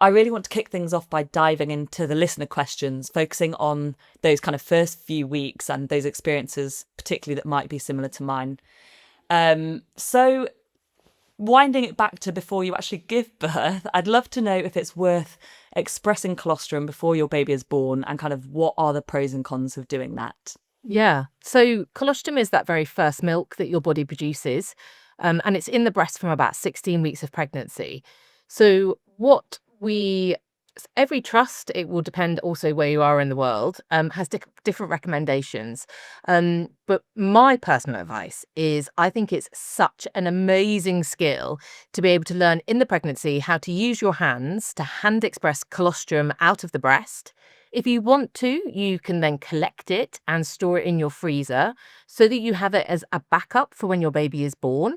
I really want to kick things off by diving into the listener questions, focusing on those kind of first few weeks and those experiences, particularly that might be similar to mine. So winding it back to before you actually give birth, I'd love to know if it's worth expressing colostrum before your baby is born and kind of what are the pros and cons of doing that. Yeah. So colostrum is that very first milk that your body produces, and it's in the breast from about 16 weeks of pregnancy. So every trust, it will depend also where you are in the world, has different recommendations. But my personal advice is I think it's such an amazing skill to be able to learn in the pregnancy how to use your hands to hand express colostrum out of the breast. If you want to, you can then collect it and store it in your freezer so that you have it as a backup for when your baby is born.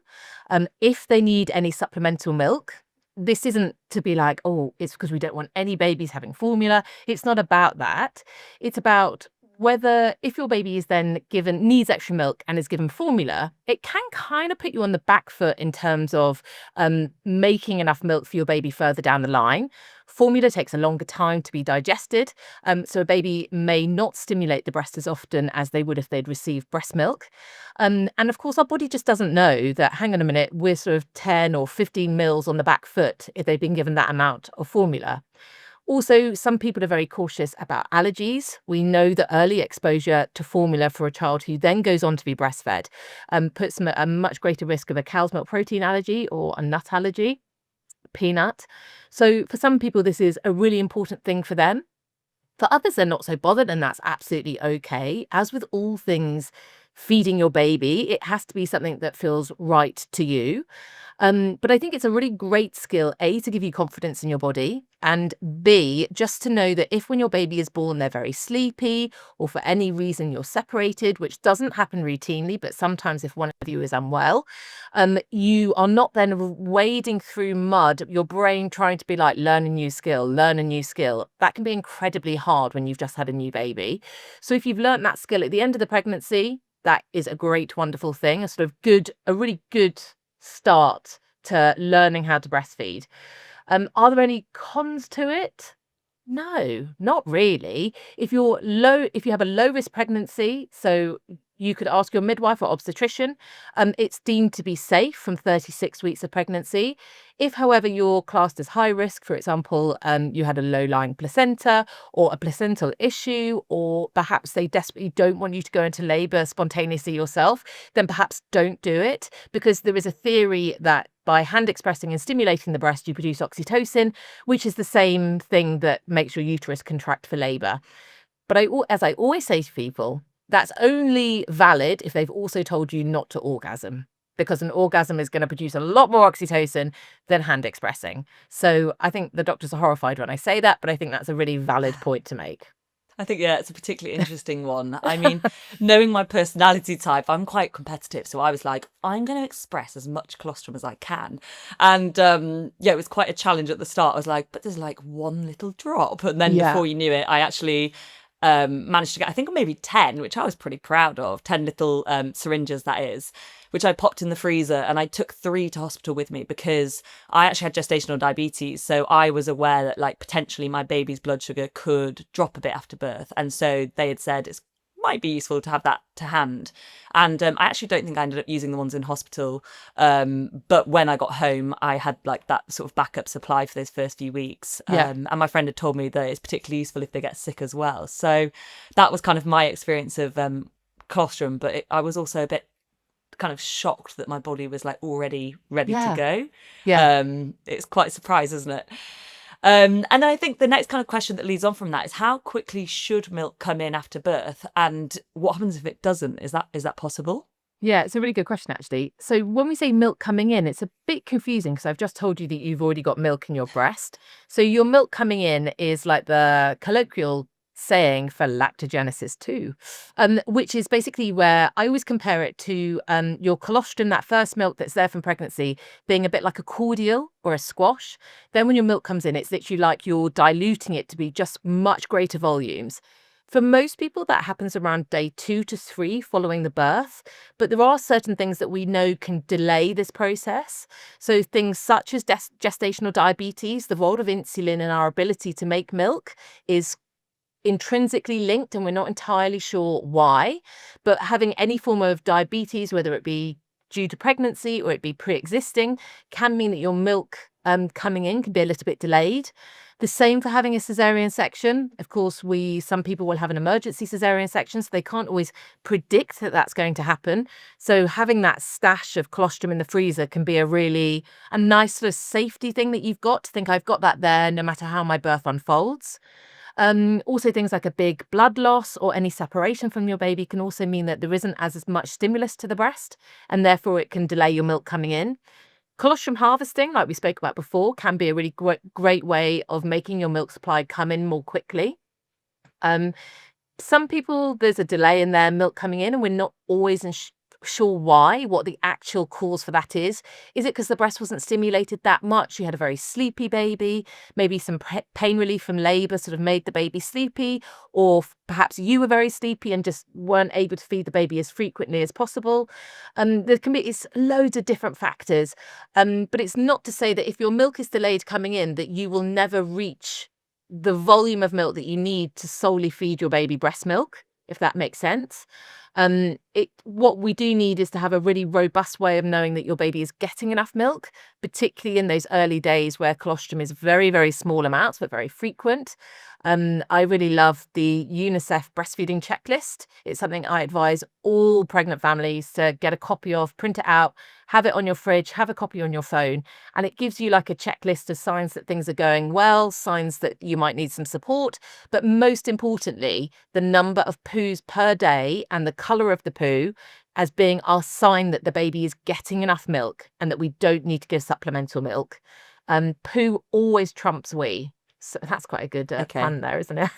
If they need any supplemental milk, this isn't to be like, oh, it's because we don't want any babies having formula. It's not about that. It's about whether if your baby is then needs extra milk and is given formula, it can kind of put you on the back foot in terms of making enough milk for your baby further down the line. Formula takes a longer time to be digested, so a baby may not stimulate the breast as often as they would if they'd received breast milk. And of course, our body just doesn't know that, hang on a minute, we're sort of 10 or 15 mils on the back foot if they've been given that amount of formula. Also, some people are very cautious about allergies. We know that early exposure to formula for a child who then goes on to be breastfed puts them at a much greater risk of a cow's milk protein allergy or a nut allergy, peanut. So for some people, this is a really important thing for them. For others, they're not so bothered, and that's absolutely okay. As with all things feeding your baby, it has to be something that feels right to you. But I think it's a really great skill, A, to give you confidence in your body, and B, just to know that if when your baby is born, they're very sleepy, or for any reason you're separated, which doesn't happen routinely, but sometimes if one of you is unwell, you are not then wading through mud, your brain trying to be like, learn a new skill, learn a new skill. That can be incredibly hard when you've just had a new baby. So if you've learned that skill at the end of the pregnancy, that is a great, wonderful thing, a really good start to learning how to breastfeed. Are there any cons to it? No, not really. If you have a low risk pregnancy, so you could ask your midwife or obstetrician, it's deemed to be safe from 36 weeks of pregnancy. If, however, you're classed as high risk, for example, you had a low-lying placenta or a placental issue, or perhaps they desperately don't want you to go into labour spontaneously yourself, then perhaps don't do it, because there is a theory that by hand expressing and stimulating the breast, you produce oxytocin, which is the same thing that makes your uterus contract for labour. But as I always say to people, that's only valid if they've also told you not to orgasm, because an orgasm is going to produce a lot more oxytocin than hand expressing. So I think the doctors are horrified when I say that, but I think that's a really valid point to make. I think, yeah, it's a particularly interesting one. I mean, knowing my personality type, I'm quite competitive. So I was like, I'm going to express as much colostrum as I can. And yeah, it was quite a challenge at the start. I was like, but there's like one little drop. And then Yeah. before you knew it, I actually managed to get, I think maybe 10, which I was pretty proud of, 10 little syringes, that is, which I popped in the freezer, and I took 3 to hospital with me because I actually had gestational diabetes. So I was aware that like potentially my baby's blood sugar could drop a bit after birth. And so they had said it might be useful to have that to hand. And I actually don't think I ended up using the ones in hospital. But when I got home, I had like that sort of backup supply for those first few weeks. Yeah. And my friend had told me that it's particularly useful if they get sick as well. So that was kind of my experience of colostrum. But I was also a bit kind of shocked that my body was like already ready to Yeah. go. Yeah. It's quite a surprise, isn't it? And I think the next kind of question that leads on from that is how quickly should milk come in after birth, and what happens if it doesn't? Is that possible? Yeah, it's a really good question, actually. So when we say milk coming in, it's a bit confusing because I've just told you that you've already got milk in your breast. So your milk coming in is like the colloquial saying for lactogenesis too, which is basically where I always compare it to your colostrum, that first milk that's there from pregnancy, being a bit like a cordial or a squash. Then when your milk comes in, it's literally like you're diluting it to be just much greater volumes. For most people, that happens around day 2 to 3 following the birth, but there are certain things that we know can delay this process. So things such as gestational diabetes, the role of insulin in our ability to make milk is intrinsically linked, and we're not entirely sure why. But having any form of diabetes, whether it be due to pregnancy or it be pre-existing, can mean that your milk coming in can be a little bit delayed. The same for having a caesarean section. Of course, some people will have an emergency caesarean section, so they can't always predict that that's going to happen. So having that stash of colostrum in the freezer can be a nice sort of safety thing that you've got to think, I've got that there no matter how my birth unfolds. Also, things like a big blood loss or any separation from your baby can also mean that there isn't as much stimulus to the breast, and therefore it can delay your milk coming in. Colostrum harvesting, like we spoke about before, can be a really great way of making your milk supply come in more quickly. Some people, there's a delay in their milk coming in, and we're not always sure why, what the actual cause for that is. Is it because the breast wasn't stimulated that much? You had a very sleepy baby, maybe some pain relief from labor sort of made the baby sleepy, or perhaps you were very sleepy and just weren't able to feed the baby as frequently as possible. It's loads of different factors, but it's not to say that if your milk is delayed coming in that you will never reach the volume of milk that you need to solely feed your baby breast milk, if that makes sense. What we do need is to have a really robust way of knowing that your baby is getting enough milk, particularly in those early days where colostrum is very, very small amounts, but very frequent. I really love the UNICEF breastfeeding checklist. It's something I advise all pregnant families to get a copy of, print it out, have it on your fridge, have a copy on your phone. And it gives you like a checklist of signs that things are going well, signs that you might need some support. But most importantly, the number of poos per day and the colour of the poo as being our sign that the baby is getting enough milk and that we don't need to give supplemental milk. Poo always trumps wee. So that's quite a good pun there, isn't it?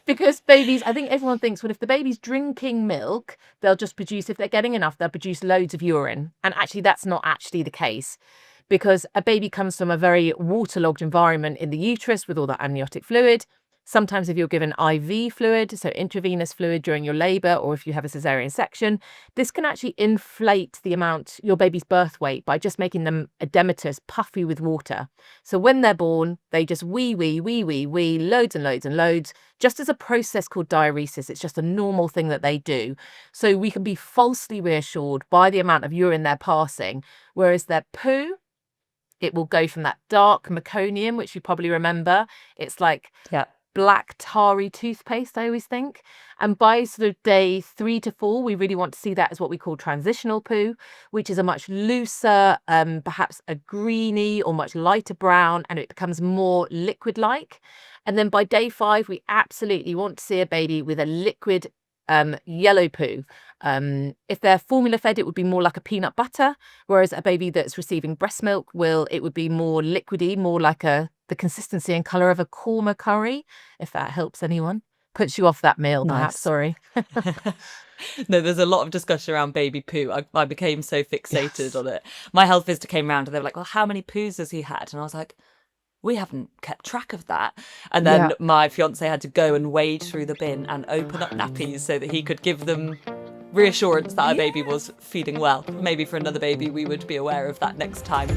Because babies, I think everyone thinks, well, if the baby's drinking milk, they'll just produce, if they're getting enough, they'll produce loads of urine. And actually, that's not actually the case, because a baby comes from a very waterlogged environment in the uterus with all that amniotic fluid. Sometimes if you're given IV fluid, so intravenous fluid during your labour, or if you have a caesarean section, this can actually inflate your baby's birth weight by just making them edematous, puffy with water. So when they're born, they just wee, loads and loads and loads, just as a process called diuresis. It's just a normal thing that they do. So we can be falsely reassured by the amount of urine they're passing, whereas their poo, it will go from that dark meconium, which you probably remember. It's like black tarry toothpaste, I always think. And by sort of day 3 to 4, we really want to see that as what we call transitional poo, which is a much looser, perhaps a greeny or much lighter brown, and it becomes more liquid-like. And then by day 5, we absolutely want to see a baby with a liquid yellow poo. If they're formula fed, it would be more like a peanut butter, whereas a baby that's receiving breast milk it would be more liquidy, more like the consistency and colour of a korma curry, if that helps anyone. Puts you off that meal, perhaps, sorry. No, there's a lot of discussion around baby poo. I became so fixated on it. My health visitor came round and they were like, well, how many poos has he had? And I was like, we haven't kept track of that. And then my fiance had to go and wade through the bin and open up nappies so that he could give them reassurance that our baby was feeding well. Maybe for another baby, we would be aware of that next time.